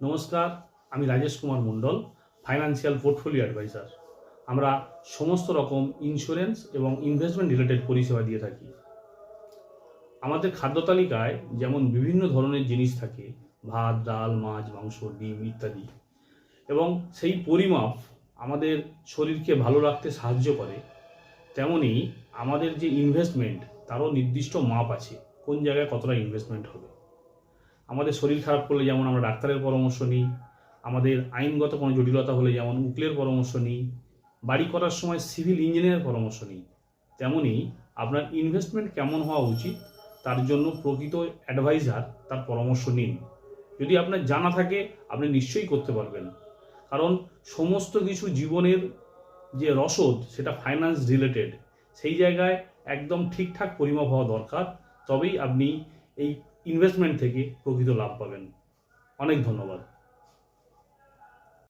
নমস্কার, আমি Rajesh Kumar Mondal, financial portfolio adviser. আমরা সমস্ত রকম ইন্স্যুরেন্স এবং ইনভেস্টমেন্ট রিলেটেড পরিষেবা দিয়ে থাকি। আমাদের খাদ্য তালিকায় যেমন বিভিন্ন ধরনের জিনিস থাকে, ভাত, ডাল, মাছ, মাংস, ডিম ইত্যাদি, এবং সেই পরিমাপ আমাদের শরীরকে ভালো রাখতে সাহায্য করে, তেমনি আমাদের যে ইনভেস্টমেন্ট তারও নির্দিষ্ট মাপ আছে, কোন জায়গায় কতটা ইনভেস্টমেন্ট হবে। আমাদের শরীর খারাপ করলে যেমন আমরা ডাক্তারের পরামর্শ নিই, আমাদের আইনগত কোনো জটিলতা হলে যেমন উকিলের পরামর্শ নিই, বাড়ি করার সময় সিভিল ইঞ্জিনিয়ারের পরামর্শ নিই, তেমনই আপনার ইনভেস্টমেন্ট কেমন হওয়া উচিত তার জন্য প্রকৃত অ্যাডভাইজার তার পরামর্শ নিন। যদি আপনার জানা থাকে আপনি নিশ্চয়ই করতে পারবেন, কারণ সমস্ত কিছু জীবনের যে রসদ সেটা ফাইন্যান্স রিলেটেড, সেই জায়গায় একদম ঠিকঠাক পরিমাপ হওয়া দরকার, তবেই আপনি এই ইনভেস্টমেন্ট থেকে প্রকৃত লাভ পাবেন। অনেক ধন্যবাদ।